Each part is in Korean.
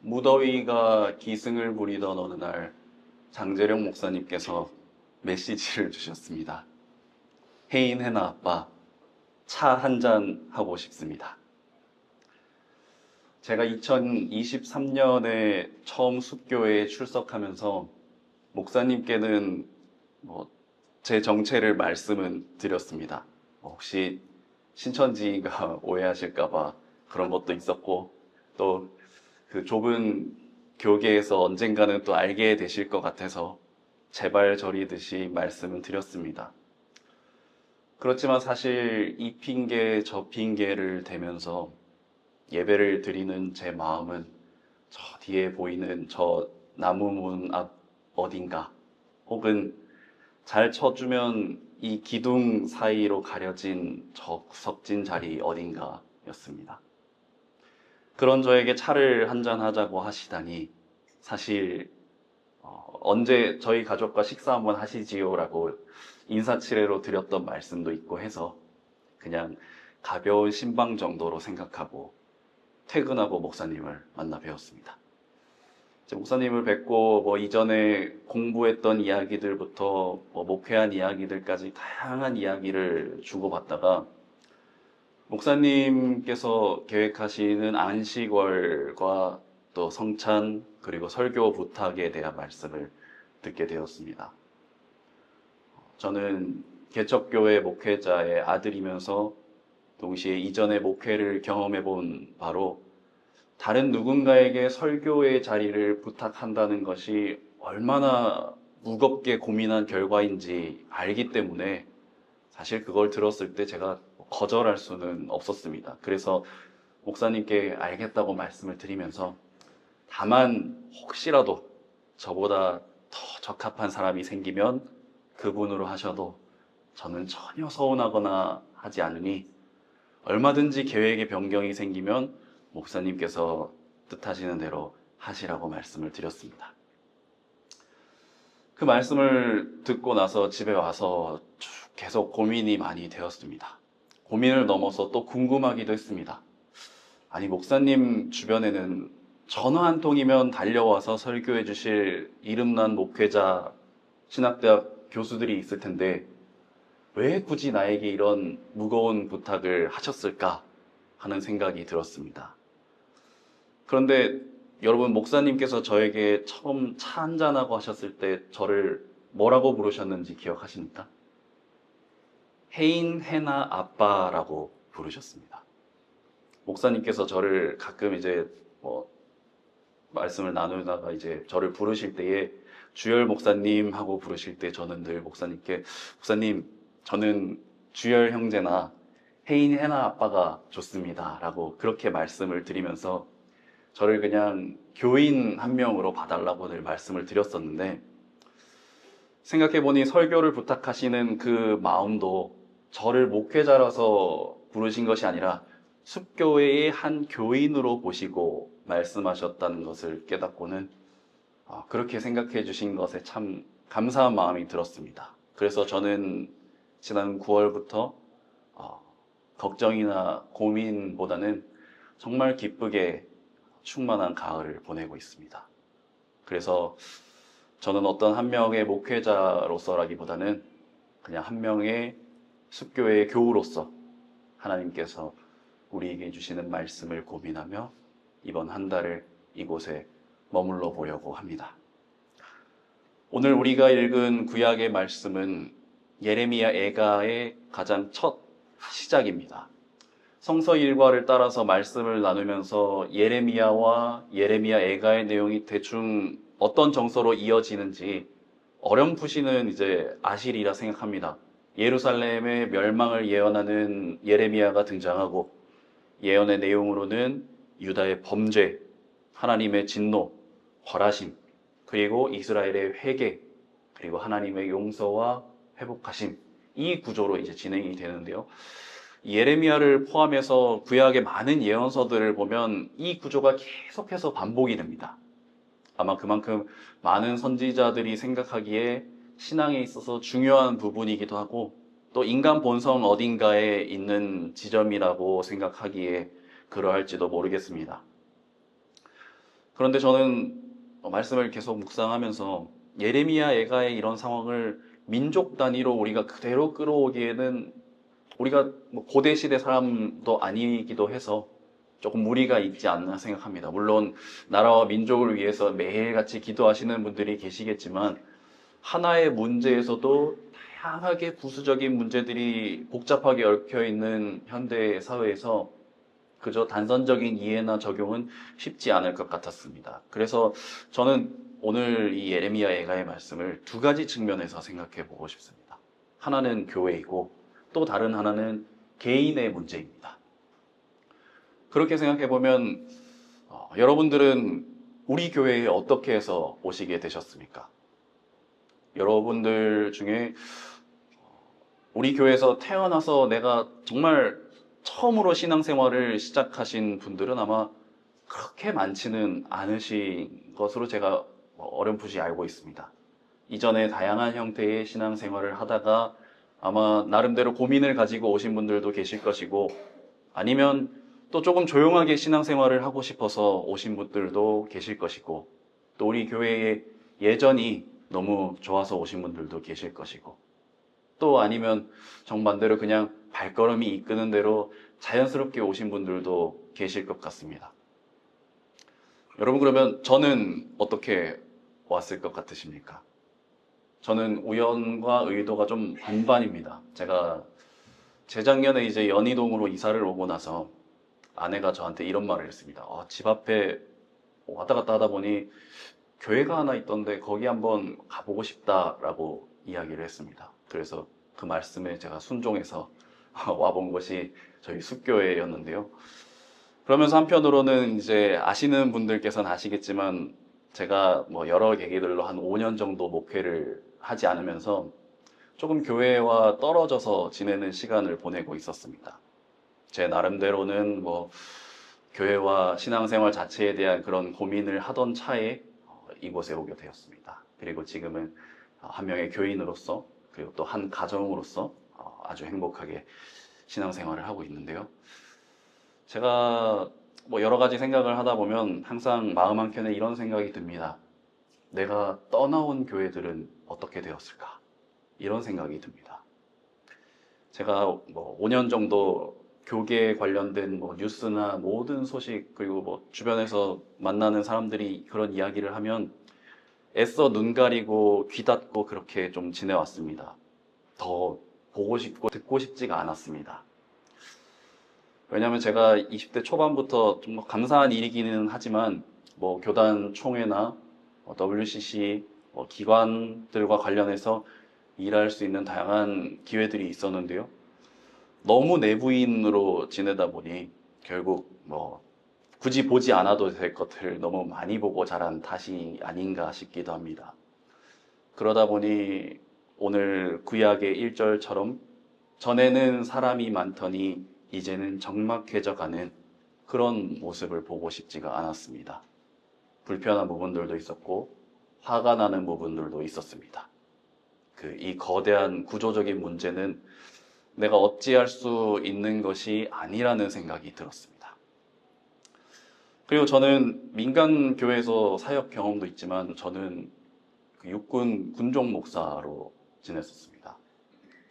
무더위가 기승을 부리던 어느 날 장재령 목사님께서 메시지를 주셨습니다. 혜인 해나 아빠, 차 한 잔 하고 싶습니다. 제가 2023년에 처음 숲교회에 출석하면서 목사님께는 제 정체를 말씀은 드렸습니다. 혹시 신천지가 오해하실까봐 그런 것도 있었고, 또 그 좁은 교계에서 언젠가는 또 알게 되실 것 같아서 제발 저리듯이 말씀을 드렸습니다. 그렇지만 사실 이 핑계 저 핑계를 대면서 예배를 드리는 제 마음은 저 뒤에 보이는 저 나무 문 앞 어딘가, 혹은 잘 쳐주면 이 기둥 사이로 가려진 저 구석진 자리 어딘가였습니다. 그런 저에게 차를 한잔 하자고 하시다니, 사실 언제 저희 가족과 식사 한번 하시지요 라고 인사치레로 드렸던 말씀도 있고 해서 그냥 가벼운 신방 정도로 생각하고 퇴근하고 목사님을 만나 뵈었습니다. 목사님을 뵙고 이전에 공부했던 이야기들부터 목회한 이야기들까지 다양한 이야기를 주고받다가 목사님께서 계획하시는 안식월과 또 성찬 그리고 설교 부탁에 대한 말씀을 듣게 되었습니다. 저는 개척교회 목회자의 아들이면서 동시에 이전의 목회를 경험해 본 바로 다른 누군가에게 설교의 자리를 부탁한다는 것이 얼마나 무겁게 고민한 결과인지 알기 때문에 사실 그걸 들었을 때 제가 거절할 수는 없었습니다. 그래서 목사님께 알겠다고 말씀을 드리면서 다만 혹시라도 저보다 더 적합한 사람이 생기면 그분으로 하셔도 저는 전혀 서운하거나 하지 않으니 얼마든지 계획의 변경이 생기면 목사님께서 뜻하시는 대로 하시라고 말씀을 드렸습니다. 그 말씀을 듣고 나서 집에 와서 계속 고민이 많이 되었습니다. 고민을 넘어서 또 궁금하기도 했습니다. 아니, 목사님 주변에는 전화 한 통이면 달려와서 설교해 주실 이름난 목회자, 신학대학 교수들이 있을 텐데 왜 굳이 나에게 이런 무거운 부탁을 하셨을까 하는 생각이 들었습니다. 그런데 여러분, 목사님께서 저에게 처음 차 한잔하고 하셨을 때 저를 뭐라고 부르셨는지 기억하십니까? 혜인 해나 아빠라고 부르셨습니다. 목사님께서 저를 가끔 말씀을 나누다가 저를 부르실 때에 주열 목사님 하고 부르실 때 저는 늘 목사님께, 목사님, 저는 주열 형제나 혜인 해나 아빠가 좋습니다 라고 그렇게 말씀을 드리면서 저를 그냥 교인 한 명으로 봐달라고 늘 말씀을 드렸었는데, 생각해보니 설교를 부탁하시는 그 마음도 저를 목회자라서 부르신 것이 아니라 숲교회의 한 교인으로 보시고 말씀하셨다는 것을 깨닫고는 그렇게 생각해 주신 것에 참 감사한 마음이 들었습니다. 그래서 저는 지난 9월부터 걱정이나 고민보다는 정말 기쁘게 충만한 가을을 보내고 있습니다. 그래서 저는 어떤 한 명의 목회자로서라기보다는 그냥 한 명의 숲교회의 교우로서 하나님께서 우리에게 주시는 말씀을 고민하며 이번 한 달을 이곳에 머물러 보려고 합니다. 오늘 우리가 읽은 구약의 말씀은 예레미야 애가의 가장 첫 시작입니다. 성서 일과를 따라서 말씀을 나누면서 예레미야와 예레미야 애가의 내용이 대충 어떤 정서로 이어지는지 어렴풋이는 아시리라 생각합니다. 예루살렘의 멸망을 예언하는 예레미야가 등장하고, 예언의 내용으로는 유다의 범죄, 하나님의 진노, 벌하심, 그리고 이스라엘의 회개, 그리고 하나님의 용서와 회복하심, 이 구조로 진행이 되는데요. 예레미야를 포함해서 구약의 많은 예언서들을 보면 이 구조가 계속해서 반복이 됩니다. 아마 그만큼 많은 선지자들이 생각하기에 신앙에 있어서 중요한 부분이기도 하고, 또 인간 본성 어딘가에 있는 지점이라고 생각하기에 그러할지도 모르겠습니다. 그런데 저는 말씀을 계속 묵상하면서 예레미야 애가의 이런 상황을 민족 단위로 우리가 그대로 끌어오기에는 우리가 뭐 고대 시대 사람도 아니기도 해서 조금 무리가 있지 않나 생각합니다. 물론 나라와 민족을 위해서 매일같이 기도하시는 분들이 계시겠지만 하나의 문제에서도 다양하게 부수적인 문제들이 복잡하게 얽혀 있는 현대 사회에서 그저 단선적인 이해나 적용은 쉽지 않을 것 같았습니다. 그래서 저는 오늘 이 예레미야 애가의 말씀을 두 가지 측면에서 생각해 보고 싶습니다. 하나는 교회이고 또 다른 하나는 개인의 문제입니다. 그렇게 생각해 보면 여러분들은 우리 교회에 어떻게 해서 오시게 되셨습니까? 여러분들 중에 우리 교회에서 태어나서 내가 정말 처음으로 신앙생활을 시작하신 분들은 아마 그렇게 많지는 않으신 것으로 제가 어렴풋이 알고 있습니다. 이전에 다양한 형태의 신앙생활을 하다가 아마 나름대로 고민을 가지고 오신 분들도 계실 것이고 아니면 또 조금 조용하게 신앙생활을 하고 싶어서 오신 분들도 계실 것이고 또 우리 교회의 예전이 너무 좋아서 오신 분들도 계실 것이고 또 아니면 정반대로 그냥 발걸음이 이끄는 대로 자연스럽게 오신 분들도 계실 것 같습니다. 여러분 그러면 저는 어떻게 왔을 것 같으십니까? 저는 우연과 의도가 좀 반반입니다. 제가 재작년에 이제 연희동으로 이사를 오고 나서 아내가 저한테 이런 말을 했습니다. 집 앞에 왔다 갔다 하다 보니 교회가 하나 있던데 거기 한번 가보고 싶다라고 이야기를 했습니다. 그래서 그 말씀에 제가 순종해서 와본 곳이 저희 숲교회였는데요. 그러면서 한편으로는 이제 아시는 분들께서는 아시겠지만 제가 뭐 여러 계기들로 한 5년 정도 목회를 하지 않으면서 조금 교회와 떨어져서 지내는 시간을 보내고 있었습니다. 제 나름대로는 뭐 교회와 신앙생활 자체에 대한 그런 고민을 하던 차에 이곳에 오게 되었습니다. 그리고 지금은 한 명의 교인으로서 그리고 또 한 가정으로서 아주 행복하게 신앙생활을 하고 있는데요. 제가 뭐 여러 가지 생각을 하다 보면 항상 마음 한켠에 이런 생각이 듭니다. 내가 떠나온 교회들은 어떻게 되었을까? 이런 생각이 듭니다. 제가 뭐 5년 정도 교계에 관련된 뭐 뉴스나 모든 소식 그리고 뭐 주변에서 만나는 사람들이 그런 이야기를 하면 애써 눈 가리고 귀 닫고 그렇게 좀 지내왔습니다. 더 보고 싶고 듣고 싶지가 않았습니다. 왜냐하면 제가 20대 초반부터 좀 감사한 일이기는 하지만 뭐 교단 총회나 WCC 기관들과 관련해서 일할 수 있는 다양한 기회들이 있었는데요. 너무 내부인으로 지내다 보니 결국 뭐 굳이 보지 않아도 될 것을 너무 많이 보고 자란 탓이 아닌가 싶기도 합니다. 그러다 보니 오늘 구약의 1절처럼 전에는 사람이 많더니 이제는 적막해져가는 그런 모습을 보고 싶지가 않았습니다. 불편한 부분들도 있었고 화가 나는 부분들도 있었습니다. 이 거대한 구조적인 문제는 내가 어찌할 수 있는 것이 아니라는 생각이 들었습니다. 그리고 저는 민간 교회에서 사역 경험도 있지만 저는 육군 군종 목사로 지냈었습니다.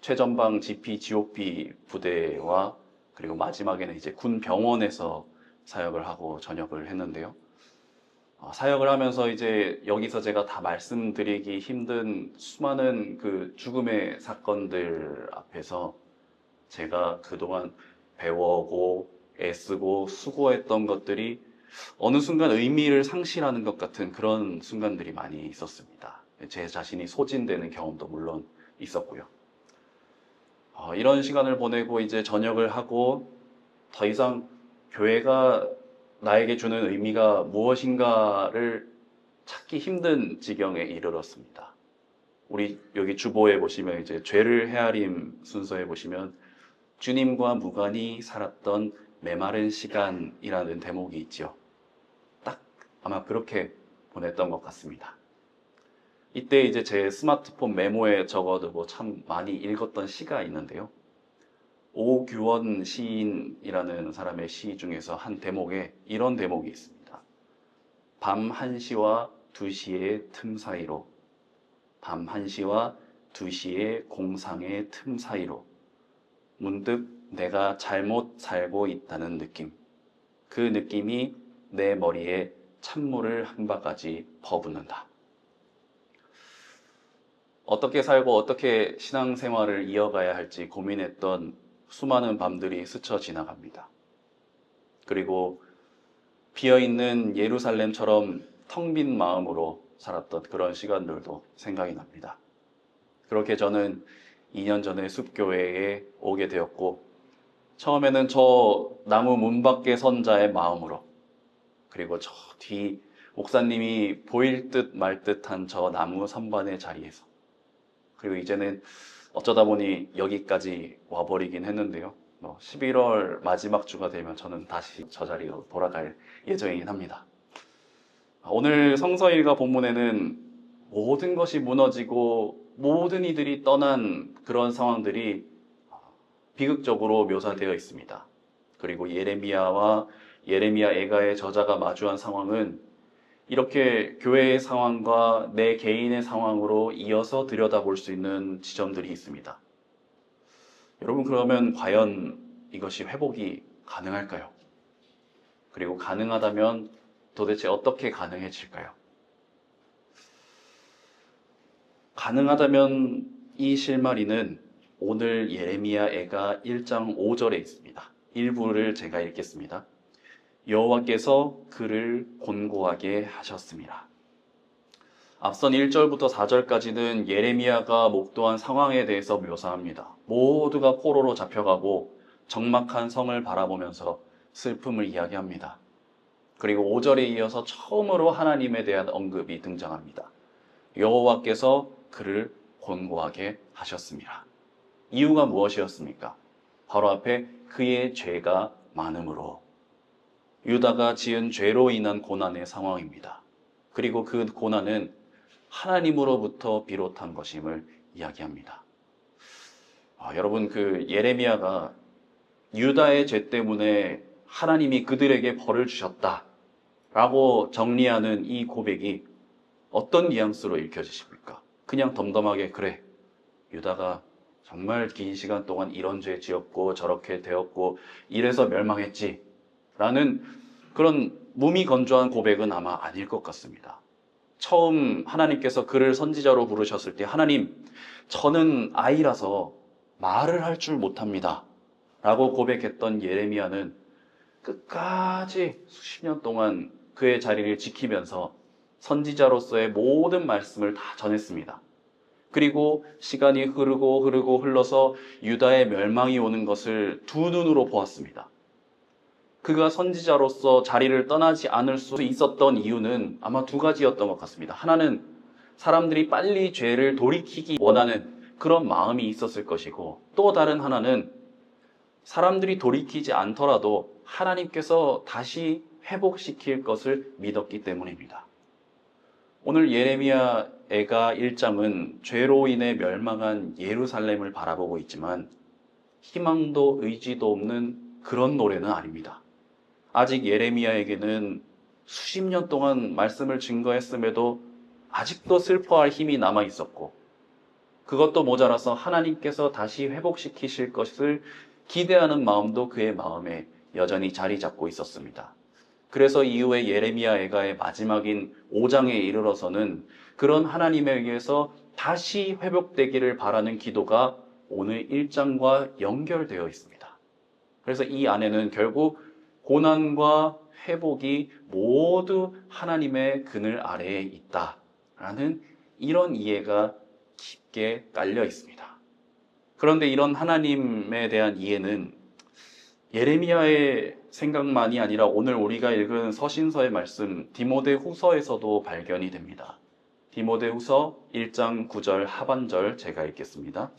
최전방 GP, GOP 부대와 그리고 마지막에는 이제 군 병원에서 사역을 하고 전역을 했는데요. 사역을 하면서 이제 여기서 제가 다 말씀드리기 힘든 수많은 그 죽음의 사건들 앞에서 제가 그동안 배워오고 애쓰고 수고했던 것들이 어느 순간 의미를 상실하는 것 같은 그런 순간들이 많이 있었습니다. 제 자신이 소진되는 경험도 물론 있었고요. 이런 시간을 보내고 이제 전역을 하고 더 이상 교회가 나에게 주는 의미가 무엇인가를 찾기 힘든 지경에 이르렀습니다. 우리 여기 주보에 보시면 이제 죄를 헤아림 순서에 보시면 주님과 무관히 살았던 메마른 시간이라는 대목이 있죠. 딱 아마 그렇게 보냈던 것 같습니다. 이때 이제 제 스마트폰 메모에 적어두고 참 많이 읽었던 시가 있는데요. 오규원 시인이라는 사람의 시 중에서 한 대목에 이런 대목이 있습니다. 밤 1시와 2시의 틈 사이로, 밤 1시와 2시의 공상의 틈 사이로 문득 내가 잘못 살고 있다는 느낌. 그 느낌이 내 머리에 찬물을 한 바가지 퍼붓는다. 어떻게 살고 어떻게 신앙생활을 이어가야 할지 고민했던 수많은 밤들이 스쳐 지나갑니다. 그리고 비어있는 예루살렘처럼 텅 빈 마음으로 살았던 그런 시간들도 생각이 납니다. 그렇게 저는 2년 전에 숲교회에 오게 되었고, 처음에는 저 나무 문 밖에 선 자의 마음으로, 그리고 저 뒤 목사님이 보일 듯 말 듯한 저 나무 선반의 자리에서, 그리고 이제는 어쩌다 보니 여기까지 와버리긴 했는데요. 11월 마지막 주가 되면 저는 다시 저 자리로 돌아갈 예정이긴 합니다. 오늘 성서일과 본문에는 모든 것이 무너지고 모든 이들이 떠난 그런 상황들이 비극적으로 묘사되어 있습니다. 그리고 예레미야와 예레미야 애가의 저자가 마주한 상황은 이렇게 교회의 상황과 내 개인의 상황으로 이어서 들여다볼 수 있는 지점들이 있습니다. 여러분, 그러면 과연 이것이 회복이 가능할까요? 그리고 가능하다면 도대체 어떻게 가능해질까요? 가능하다면 이 실마리는 오늘 예레미야 애가 1장 5절에 있습니다. 일부를 제가 읽겠습니다. 여호와께서 그를 곤고하게 하셨습니다. 앞선 1절부터 4절까지는 예레미야가 목도한 상황에 대해서 묘사합니다. 모두가 포로로 잡혀가고 적막한 성을 바라보면서 슬픔을 이야기합니다. 그리고 5절에 이어서 처음으로 하나님에 대한 언급이 등장합니다. 여호와께서 그를 곤고하게 하셨습니다. 이유가 무엇이었습니까? 바로 앞에 그의 죄가 많음으로, 유다가 지은 죄로 인한 고난의 상황입니다. 그리고 그 고난은 하나님으로부터 비롯한 것임을 이야기합니다. 여러분, 그 예레미야가 유다의 죄 때문에 하나님이 그들에게 벌을 주셨다라고 정리하는 이 고백이 어떤 뉘앙스로 읽혀지십니까? 그냥 덤덤하게, 그래, 유다가 정말 긴 시간 동안 이런 죄 지었고 저렇게 되었고 이래서 멸망했지 라는 그런 무미건조한 고백은 아마 아닐 것 같습니다. 처음 하나님께서 그를 선지자로 부르셨을 때, 하나님, 저는 아이라서 말을 할 줄 못합니다 라고 고백했던 예레미야는 끝까지 수십 년 동안 그의 자리를 지키면서 선지자로서의 모든 말씀을 다 전했습니다. 그리고 시간이 흐르고 흘러서 유다의 멸망이 오는 것을 두 눈으로 보았습니다. 그가 선지자로서 자리를 떠나지 않을 수 있었던 이유는 아마 두 가지였던 것 같습니다. 하나는 사람들이 빨리 죄를 돌이키기 원하는 그런 마음이 있었을 것이고, 또 다른 하나는 사람들이 돌이키지 않더라도 하나님께서 다시 회복시킬 것을 믿었기 때문입니다. 오늘 예레미야 애가 1장은 죄로 인해 멸망한 예루살렘을 바라보고 있지만 희망도 의지도 없는 그런 노래는 아닙니다. 아직 예레미야에게는 수십 년 동안 말씀을 증거했음에도 아직도 슬퍼할 힘이 남아 있었고, 그것도 모자라서 하나님께서 다시 회복시키실 것을 기대하는 마음도 그의 마음에 여전히 자리 잡고 있었습니다. 그래서 이후에 예레미야 애가의 마지막인 5장에 이르러서는 그런 하나님에 의해서 다시 회복되기를 바라는 기도가 오늘 1장과 연결되어 있습니다. 그래서 이 안에는 결국 고난과 회복이 모두 하나님의 그늘 아래에 있다라는 이런 이해가 깊게 깔려 있습니다. 그런데 이런 하나님에 대한 이해는 예레미야의 생각만이 아니라 오늘 우리가 읽은 서신서의 말씀 디모데후서에서도 발견이 됩니다. 디모데후서 1장 9절 하반절 제가 읽겠습니다.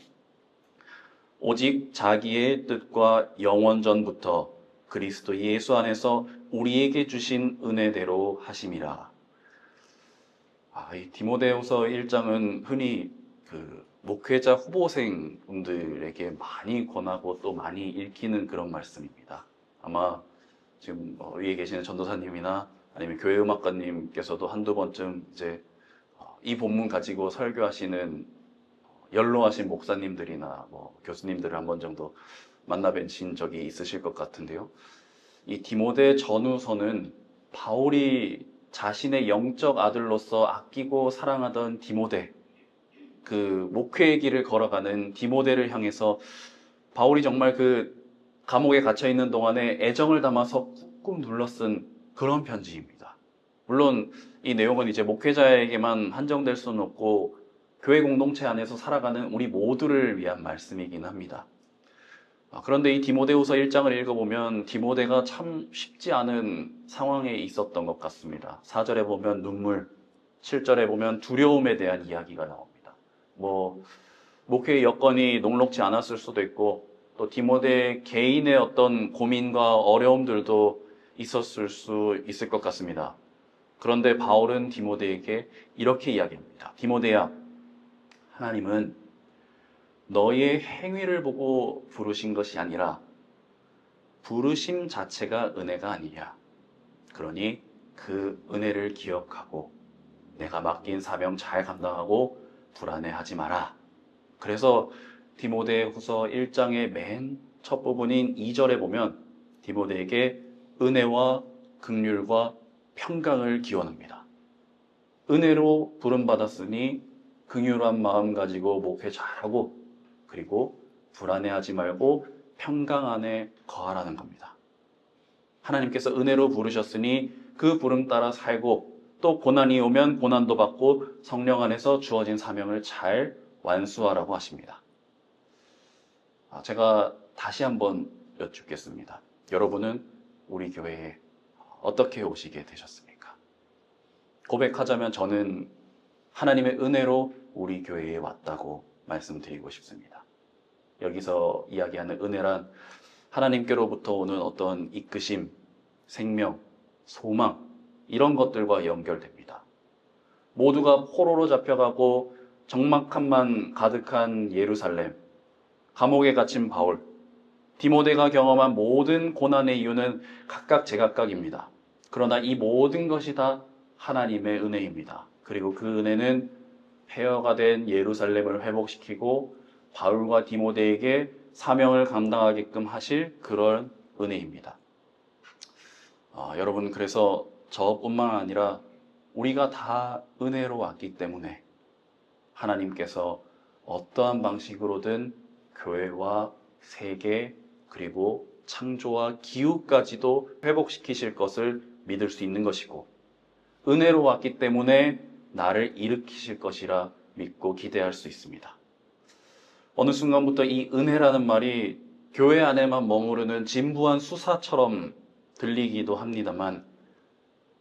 오직 자기의 뜻과 영원전부터 그리스도 예수 안에서 우리에게 주신 은혜대로 하심이라. 이 디모데후서 1장은 흔히 목회자 후보생 분들에게 많이 권하고 또 많이 읽히는 그런 말씀입니다. 아마 지금 위에 계시는 전도사님이나 아니면 교회 음악가님께서도 한두 번쯤 이제 이 본문 가지고 설교하시는 연로하신 목사님들이나 뭐 교수님들을 한 번 정도 만나 뵈신 적이 있으실 것 같은데요. 이 디모데 전후서는 바울이 자신의 영적 아들로서 아끼고 사랑하던 디모데, 그 목회의 길을 걸어가는 디모데를 향해서 바울이 정말 그 감옥에 갇혀 있는 동안에 애정을 담아서 꾹꾹 눌러 쓴 그런 편지입니다. 물론 이 내용은 이제 목회자에게만 한정될 수는 없고 교회 공동체 안에서 살아가는 우리 모두를 위한 말씀이긴 합니다. 그런데 이 디모데후서 1장을 읽어보면 디모데가 참 쉽지 않은 상황에 있었던 것 같습니다. 4절에 보면 눈물, 7절에 보면 두려움에 대한 이야기가 나옵니다. 목회의 여건이 녹록지 않았을 수도 있고 또 디모데 개인의 어떤 고민과 어려움들도 있었을 수 있을 것 같습니다. 그런데 바울은 디모데에게 이렇게 이야기합니다. 디모데야, 하나님은 너의 행위를 보고 부르신 것이 아니라 부르심 자체가 은혜가 아니냐. 그러니 그 은혜를 기억하고 내가 맡긴 사명 잘 감당하고 불안해하지 마라. 그래서 디모데후서 1장의 맨 첫 부분인 2절에 보면 디모데에게 은혜와 긍휼과 평강을 기원합니다. 은혜로 부름받았으니 긍휼한 마음 가지고 목회 잘하고 그리고 불안해하지 말고 평강 안에 거하라는 겁니다. 하나님께서 은혜로 부르셨으니 그 부름 따라 살고 또 고난이 오면 고난도 받고 성령 안에서 주어진 사명을 잘 완수하라고 하십니다. 제가 다시 한번 여쭙겠습니다. 여러분은 우리 교회에 어떻게 오시게 되셨습니까? 고백하자면 저는 하나님의 은혜로 우리 교회에 왔다고 말씀드리고 싶습니다. 여기서 이야기하는 은혜란 하나님께로부터 오는 어떤 이끄심, 생명, 소망 이런 것들과 연결됩니다. 모두가 포로로 잡혀가고 적막함만 가득한 예루살렘, 감옥에 갇힌 바울, 디모데가 경험한 모든 고난의 이유는 각각 제각각입니다. 그러나 이 모든 것이 다 하나님의 은혜입니다. 그리고 그 은혜는 폐허가 된 예루살렘을 회복시키고 바울과 디모데에게 사명을 감당하게끔 하실 그런 은혜입니다. 여러분, 그래서 저뿐만 아니라 우리가 다 은혜로 왔기 때문에 하나님께서 어떠한 방식으로든 교회와 세계 그리고 창조와 기후까지도 회복시키실 것을 믿을 수 있는 것이고 은혜로 왔기 때문에 나를 일으키실 것이라 믿고 기대할 수 있습니다. 어느 순간부터 이 은혜라는 말이 교회 안에만 머무르는 진부한 수사처럼 들리기도 합니다만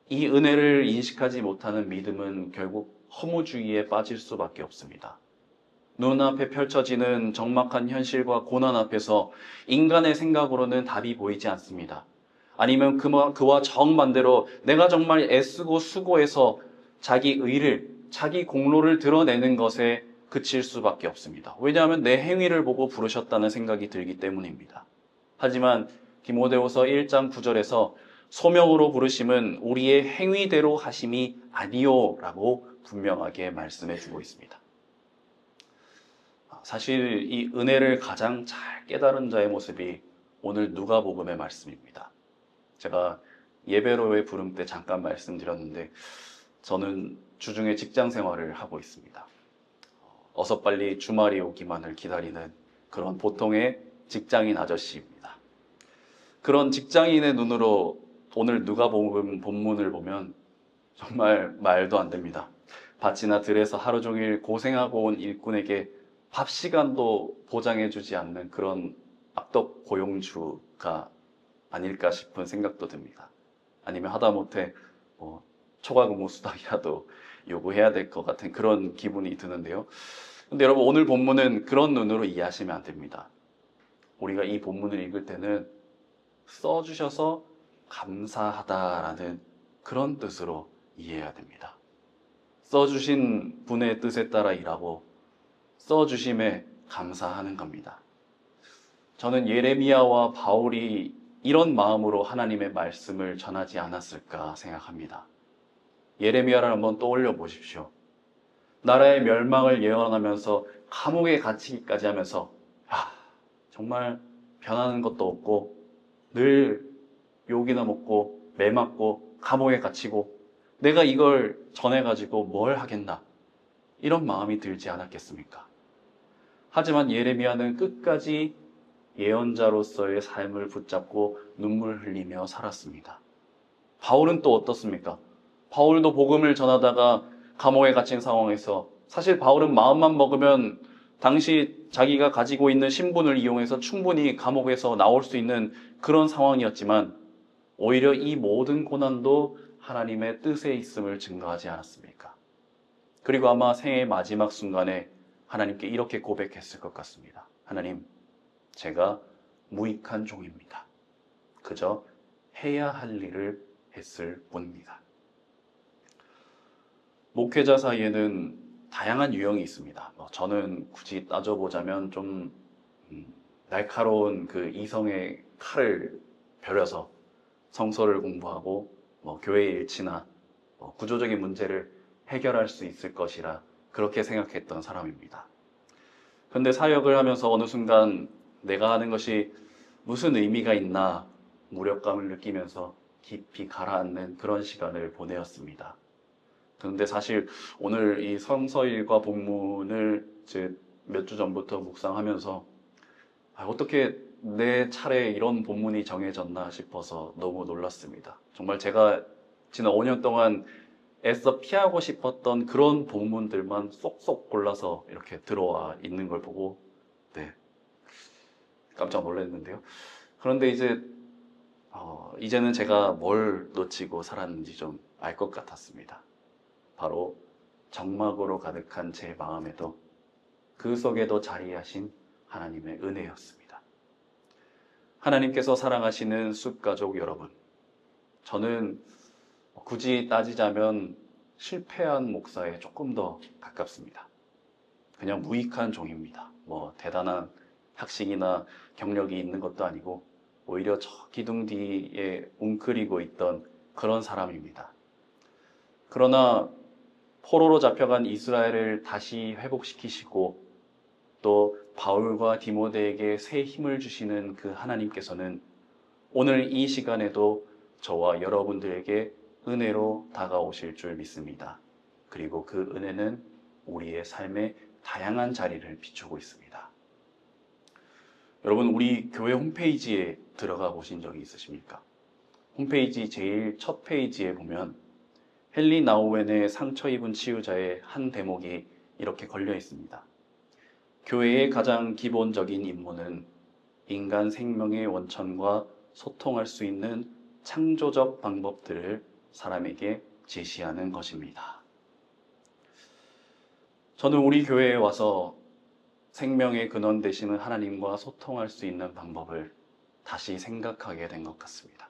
이 은혜를 인식하지 못하는 믿음은 결국 허무주의에 빠질 수밖에 없습니다. 눈앞에 펼쳐지는 적막한 현실과 고난 앞에서 인간의 생각으로는 답이 보이지 않습니다. 아니면 그와 정반대로 내가 정말 애쓰고 수고해서 자기 의를, 자기 공로를 드러내는 것에 그칠 수밖에 없습니다. 왜냐하면 내 행위를 보고 부르셨다는 생각이 들기 때문입니다. 하지만 디모데후서 1장 9절에서 소명으로 부르심은 우리의 행위대로 하심이 아니요라고 분명하게 말씀해 주고 있습니다. 사실 이 은혜를 가장 잘 깨달은 자의 모습이 오늘 누가복음의 말씀입니다. 제가 예배로의 부름 때 잠깐 말씀드렸는데 저는 주중에 직장 생활을 하고 있습니다. 어서 빨리 주말이 오기만을 기다리는 그런 보통의 직장인 아저씨입니다. 그런 직장인의 눈으로 오늘 누가복음 본문을 보면 정말 말도 안 됩니다. 밭이나 들에서 하루 종일 고생하고 온 일꾼에게 밥 시간도 보장해주지 않는 그런 악덕 고용주가 아닐까 싶은 생각도 듭니다. 아니면 하다못해 초과 근무 수당이라도 요구해야 될 것 같은 그런 기분이 드는데요. 근데 여러분, 오늘 본문은 그런 눈으로 이해하시면 안 됩니다. 우리가 이 본문을 읽을 때는 써주셔서 감사하다라는 그런 뜻으로 이해해야 됩니다. 써주신 분의 뜻에 따라 일하고 써주심에 감사하는 겁니다. 저는 예레미야와 바울이 이런 마음으로 하나님의 말씀을 전하지 않았을까 생각합니다. 예레미야를 한번 떠올려 보십시오. 나라의 멸망을 예언하면서 감옥에 갇히기까지 하면서 정말 변하는 것도 없고 늘 욕이나 먹고 매 맞고 감옥에 갇히고 내가 이걸 전해가지고 뭘 하겠나, 이런 마음이 들지 않았겠습니까? 하지만 예레미야는 끝까지 예언자로서의 삶을 붙잡고 눈물 흘리며 살았습니다. 바울은 또 어떻습니까? 바울도 복음을 전하다가 감옥에 갇힌 상황에서, 사실 바울은 마음만 먹으면 당시 자기가 가지고 있는 신분을 이용해서 충분히 감옥에서 나올 수 있는 그런 상황이었지만 오히려 이 모든 고난도 하나님의 뜻에 있음을 증거하지 않았습니까? 그리고 아마 생애의 마지막 순간에 하나님께 이렇게 고백했을 것 같습니다. 하나님, 제가 무익한 종입니다. 그저 해야 할 일을 했을 뿐입니다. 목회자 사이에는 다양한 유형이 있습니다. 저는 굳이 따져보자면 좀 날카로운 그 이성의 칼을 벼려서 성서를 공부하고 교회 일치나 구조적인 문제를 해결할 수 있을 것이라 그렇게 생각했던 사람입니다. 그런데 사역을 하면서 어느 순간 내가 하는 것이 무슨 의미가 있나 무력감을 느끼면서 깊이 가라앉는 그런 시간을 보내었습니다. 그런데 사실 오늘 이 성서일과 본문을 몇 주 전부터 묵상하면서 어떻게 내 차례에 이런 본문이 정해졌나 싶어서 너무 놀랐습니다. 정말 제가 지난 5년 동안 애써 피하고 싶었던 그런 본문들만 쏙쏙 골라서 이렇게 들어와 있는 걸 보고 깜짝 놀랐는데요. 그런데 이제는 제가 뭘 놓치고 살았는지 좀 알 것 같았습니다. 바로 적막으로 가득한 제 마음에도 그 속에도 자리하신 하나님의 은혜였습니다. 하나님께서 사랑하시는 숲가족 여러분, 저는 굳이 따지자면 실패한 목사에 조금 더 가깝습니다. 그냥 무익한 종입니다. 대단한 학식이나 경력이 있는 것도 아니고 오히려 저 기둥 뒤에 웅크리고 있던 그런 사람입니다. 그러나 포로로 잡혀간 이스라엘을 다시 회복시키시고 또 바울과 디모데에게 새 힘을 주시는 그 하나님께서는 오늘 이 시간에도 저와 여러분들에게 은혜로 다가오실 줄 믿습니다. 그리고 그 은혜는 우리의 삶의 다양한 자리를 비추고 있습니다. 여러분, 우리 교회 홈페이지에 들어가 보신 적이 있으십니까? 홈페이지 제일 첫 페이지에 보면 헨리 나우엔의 상처 입은 치유자의 한 대목이 이렇게 걸려 있습니다. 교회의 가장 기본적인 임무는 인간 생명의 원천과 소통할 수 있는 창조적 방법들을 사람에게 제시하는 것입니다. 저는 우리 교회에 와서 생명의 근원 되시는 하나님과 소통할 수 있는 방법을 다시 생각하게 된 것 같습니다.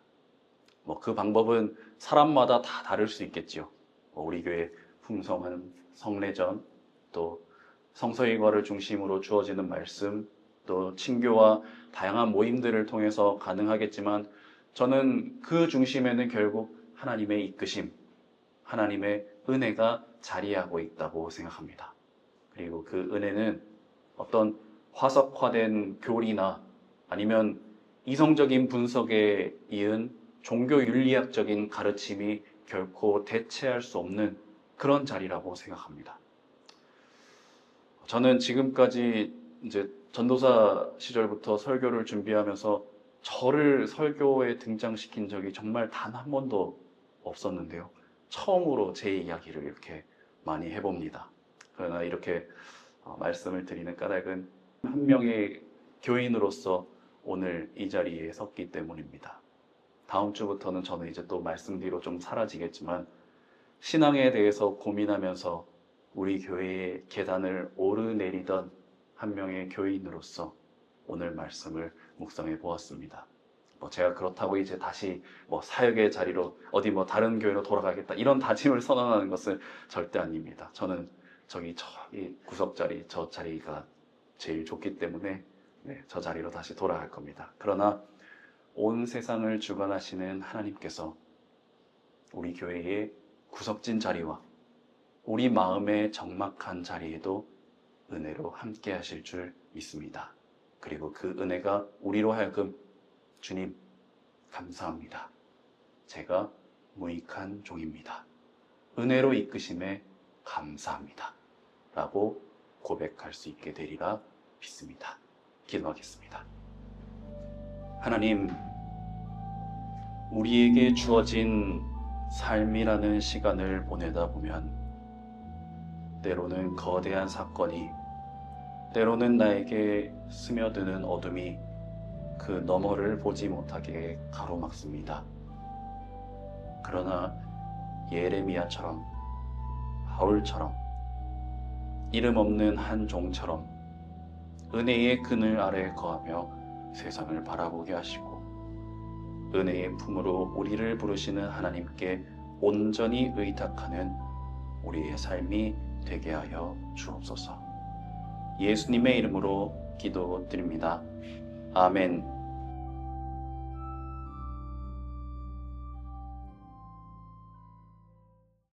그 방법은 사람마다 다 다를 수 있겠죠. 우리 교회 풍성한 성례전, 또 성서일과를 중심으로 주어지는 말씀, 또 친교와 다양한 모임들을 통해서 가능하겠지만 저는 그 중심에는 결국 하나님의 이끄심, 하나님의 은혜가 자리하고 있다고 생각합니다. 그리고 그 은혜는 어떤 화석화된 교리나 아니면 이성적인 분석에 이은 종교윤리학적인 가르침이 결코 대체할 수 없는 그런 자리라고 생각합니다. 저는 지금까지 전도사 시절부터 설교를 준비하면서 저를 설교에 등장시킨 적이 정말 단 한 번도 없었는데요. 처음으로 제 이야기를 이렇게 많이 해봅니다. 그러나 이렇게 말씀을 드리는 까닭은 한 명의 교인으로서 오늘 이 자리에 섰기 때문입니다. 다음 주부터는 저는 또 말씀 뒤로 좀 사라지겠지만 신앙에 대해서 고민하면서 우리 교회의 계단을 오르내리던 한 명의 교인으로서 오늘 말씀을 묵상해 보았습니다. 제가 그렇다고 다시 사역의 자리로 어디 다른 교회로 돌아가겠다 이런 다짐을 선언하는 것은 절대 아닙니다. 저는 저기 구석 자리, 저 자리가 제일 좋기 때문에 저 자리로 다시 돌아갈 겁니다. 그러나 온 세상을 주관하시는 하나님께서 우리 교회의 구석진 자리와 우리 마음의 적막한 자리에도 은혜로 함께 하실 줄 믿습니다. 그리고 그 은혜가 우리로 하여금 주님 감사합니다. 제가 무익한 종입니다. 은혜로 이끄심에 감사합니다. 라고 고백할 수 있게 되리라 믿습니다. 기도하겠습니다. 하나님, 우리에게 주어진 삶이라는 시간을 보내다 보면 때로는 거대한 사건이, 때로는 나에게 스며드는 어둠이 그 너머를 보지 못하게 가로막습니다. 그러나 예레미야처럼, 바울처럼, 이름 없는 한 종처럼 은혜의 그늘 아래 거하며 세상을 바라보게 하시고 은혜의 품으로 우리를 부르시는 하나님께 온전히 의탁하는 우리의 삶이 되게 하여 주옵소서. 예수님의 이름으로 기도드립니다. 아멘.